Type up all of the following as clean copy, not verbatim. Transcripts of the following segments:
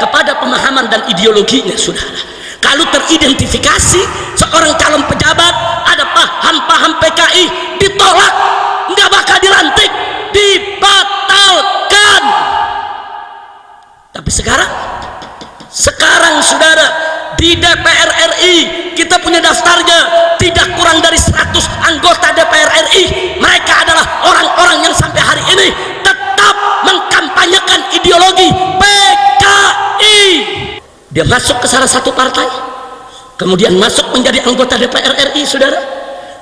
kepada pemahaman dan ideologinya, saudara. Kalau teridentifikasi seorang calon pejabat ada paham-paham PKI, ditolak, nggak bakal dilantik, dibatalkan. Tapi sekarang saudara, di DPR RI kita punya daftarnya, tidak kurang dari 100 anggota DPR RI. Mereka adalah orang-orang yang sampai hari ini tetap mengkampanyekan ideologi PKI. Dia masuk ke salah satu partai, kemudian masuk menjadi anggota DPR RI, saudara.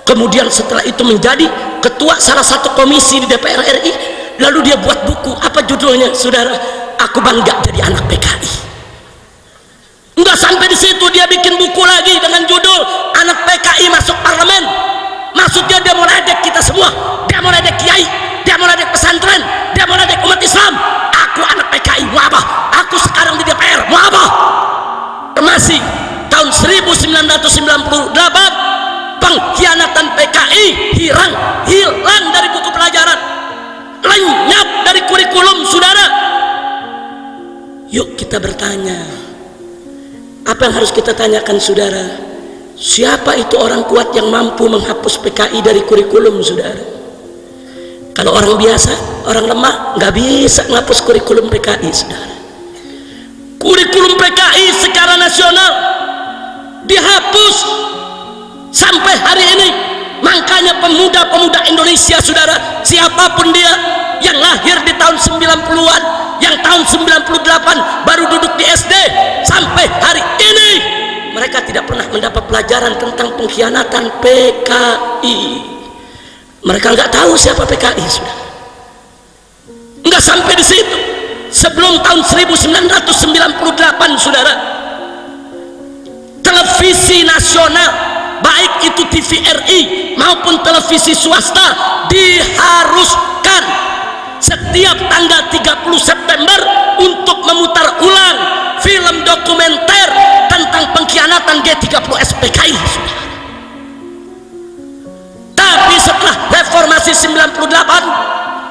Kemudian setelah itu menjadi ketua salah satu komisi di DPR RI. Lalu dia buat buku, apa judulnya, saudara? Aku bangga jadi anak PKI. Enggak sampai di situ, dia bikin buku lagi dengan judul Anak PKI Masuk Parlemen. Maksudnya dia mau ledek kita semua, dia mau ledek kiai, dia mau ledek pesantren, dia mau ledek umat Islam. Aku anak PKI, mau apa? Aku sekarang di DPR, mau apa? Masih tahun 1998 pengkhianatan PKI hilang dari buku pelajaran, lenyap dari kurikulum, saudara. Yuk kita bertanya, apa yang harus kita tanyakan, saudara? Siapa itu orang kuat yang mampu menghapus PKI dari kurikulum, saudara? Kalau orang biasa, orang lemah, nggak bisa menghapus kurikulum PKI, saudara. Kurikulum PKI secara nasional dihapus sampai hari ini. Makanya pemuda-pemuda Indonesia, saudara, siapapun dia yang lahir di tahun 90-an, yang tahun 98 baru duduk di SD, sampai hari ini mereka tidak pernah mendapat pelajaran tentang pengkhianatan PKI. Mereka nggak tahu siapa PKI, saudara. Nggak sampai di situ. Sebelum tahun 1998, saudara, televisi nasional, baik itu TVRI maupun televisi swasta, diharuskan setiap tanggal 30 September untuk memutar ulang film dokumenter tentang pengkhianatan G30S PKI, saudara. Tapi setelah reformasi 98,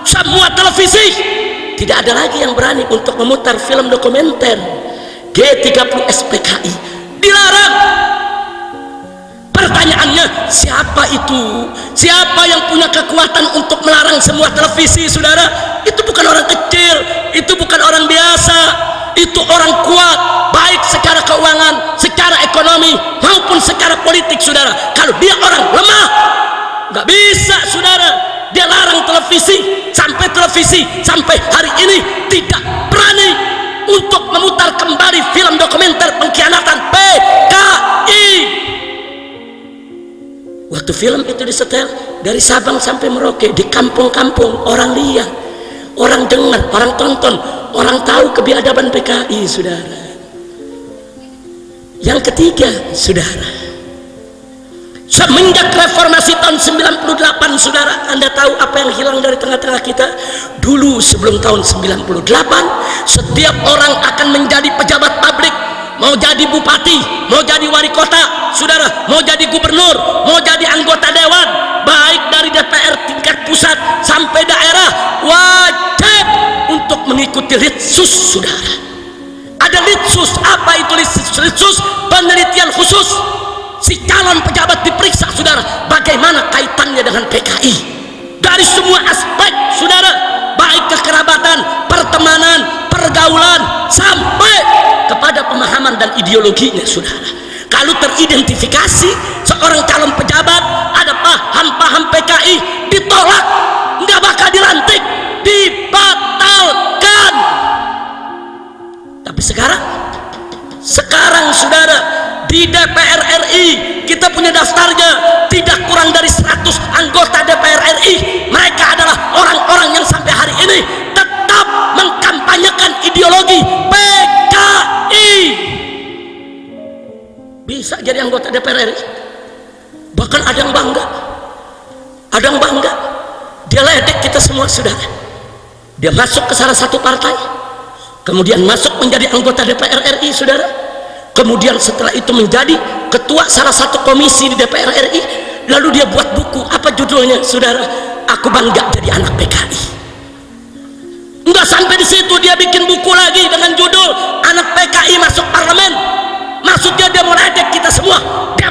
semua televisi tidak ada lagi yang berani untuk memutar film dokumenter G30S PKI, dilarang. Pertanyaannya, siapa itu? Siapa yang punya kekuatan untuk melarang semua televisi, saudara? Itu bukan orang kecil, itu bukan orang biasa, itu orang kuat, baik secara keuangan, secara ekonomi maupun secara politik, saudara. Kalau dia orang lemah, nggak bisa, saudara. Dia larang televisi sampai hari ini tidak berani untuk memutar kembali film dokumenter pengkhianatan PKI. Waktu film itu disetel dari Sabang sampai Merauke, di kampung-kampung orang lihat, orang dengar, orang tonton, orang tahu kebiadaban PKI, saudara. Yang ketiga, saudara, semenjak reformasi tahun 98, saudara, Anda tahu apa yang hilang dari tengah-tengah kita? Dulu sebelum tahun 98, setiap orang akan menjadi pejabat publik, mau jadi bupati, mau jadi wali kota, saudara, mau jadi gubernur, mau jadi anggota dewan, baik dari DPR tingkat pusat sampai daerah, wajib untuk mengikuti litsus, saudara. Ada litsus. Apa itu litsus? Penelitian khusus. Si calon pejabat diperiksa, saudara, bagaimana kaitannya dengan PKI dari semua aspek, saudara, baik kekerabatan, pertemanan, pergaulan, sampai kepada pemahaman dan ideologinya, saudara. Kalau teridentifikasi seorang calon pejabat ada paham-paham PKI, ditolak, nggak bakal dilantik, dibatalkan. Tapi sekarang, saudara, di DPR RI kita punya daftarnya, tidak kurang dari 100 anggota DPR RI. Mereka adalah orang-orang yang sampai hari ini tetap mengkampanyekan ideologi PKI. Bisa jadi anggota DPR RI, bahkan ada yang bangga, dia ledek kita semua, saudara. Dia masuk ke salah satu partai, kemudian masuk menjadi anggota DPR RI, saudara. Kemudian setelah itu menjadi ketua salah satu komisi di DPR RI. Lalu dia buat buku, apa judulnya, saudara? Aku bangga jadi anak PKI. Enggak sampai di situ, dia bikin buku lagi dengan judul Anak PKI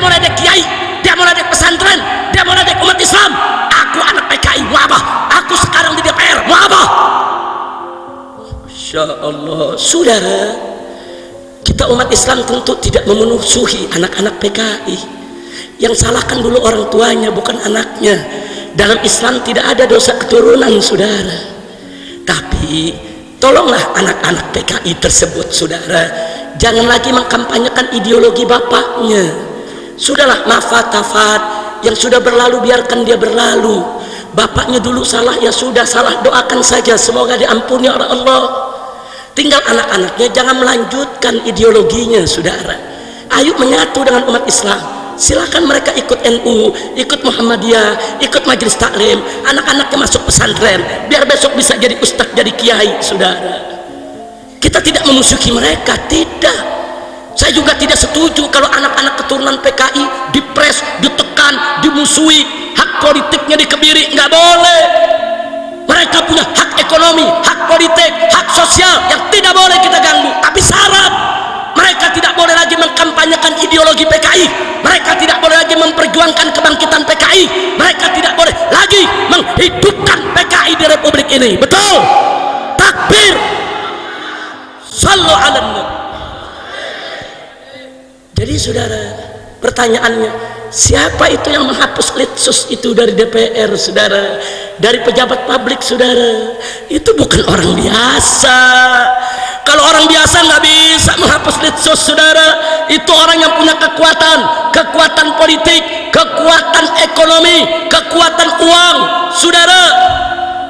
dia mau ledek kiai, dia mau ledek pesantren, dia mau ledek umat Islam. Aku anak PKI, mau apa? Aku sekarang di DPR, mau apa? Masya Allah. Saudara, kita umat Islam tentu tidak memusuhi anak-anak PKI. Yang salahkan dulu orang tuanya, bukan anaknya. Dalam Islam tidak ada dosa keturunan, saudara. Tapi tolonglah anak-anak PKI tersebut, saudara, jangan lagi mengkampanyekan ideologi bapaknya. Sudahlah, mafat-tafat yang sudah berlalu biarkan dia berlalu. Bapaknya dulu salah, ya sudah salah, doakan saja semoga diampuni oleh Allah. Tinggal anak-anaknya jangan melanjutkan ideologinya, saudara. Ayo menyatu dengan umat Islam. Silakan mereka ikut NU, ikut Muhammadiyah, ikut majelis taklim, anak-anaknya masuk pesantren, biar besok bisa jadi ustadz, jadi kiai, saudara. Kita tidak memusuhi mereka, tidak. Saya juga tidak setuju kalau anak-anak keturunan PKI dipres, ditekan, dimusuhi, hak politiknya dikebiri, nggak boleh. Mereka punya hak ekonomi, hak politik, hak sosial yang tidak boleh kita ganggu. Tapi syarat, mereka tidak boleh lagi mengkampanyekan ideologi PKI. Mereka tidak boleh lagi memperjuangkan kebangkitan PKI. Mereka tidak boleh lagi menghidupkan PKI di Republik ini. Betul? Takbir. Sallu ala nabi. Jadi saudara, pertanyaannya, siapa itu yang menghapus litsus itu dari DPR, saudara? Dari pejabat publik, saudara? Itu bukan orang biasa. Kalau orang biasa nggak bisa menghapus litsus, saudara. Itu orang yang punya kekuatan politik, kekuatan ekonomi, kekuatan uang, saudara.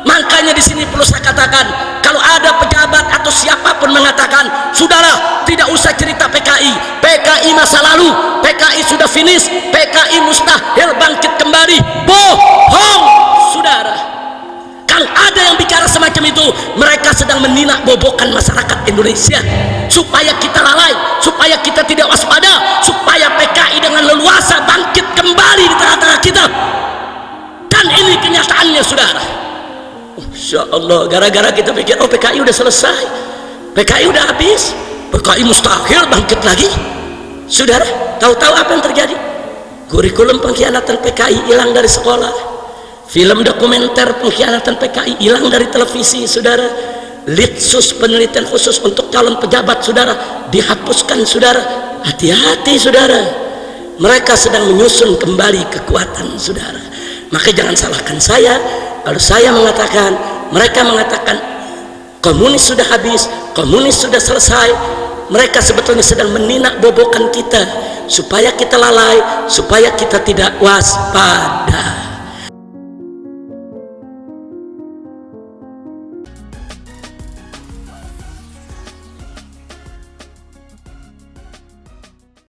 Makanya di sini perlu saya katakan, kalau ada pejabat atau siapapun mengatakan, saudara, tidak usah cerita PKI, PKI masa lalu, PKI sudah finish, PKI mustahil bangkit kembali, bohong, saudara. Kalau ada yang bicara semacam itu, mereka sedang meninak bobokan masyarakat Indonesia supaya kita lalai, supaya kita tidak waspada, supaya PKI dengan leluasa bangkit kembali di tengah-tengah kita. Dan ini kenyataannya, saudara. Insya Allah, gara-gara kita pikir, oh PKI udah selesai, PKI udah habis, PKI mustahil bangkit lagi, saudara. Tahu-tahu apa yang terjadi? Kurikulum pengkhianatan PKI hilang dari sekolah, film dokumenter pengkhianatan PKI hilang dari televisi, saudara. Litsus, penelitian khusus untuk calon pejabat, saudara, dihapuskan, saudara. Hati-hati, saudara, mereka sedang menyusun kembali kekuatan, saudara. Maka jangan salahkan saya kalau saya mengatakan, mereka mengatakan komunis sudah habis, komunis sudah selesai. Mereka sebetulnya sedang meninak bobokan kita supaya kita lalai, supaya kita tidak waspada.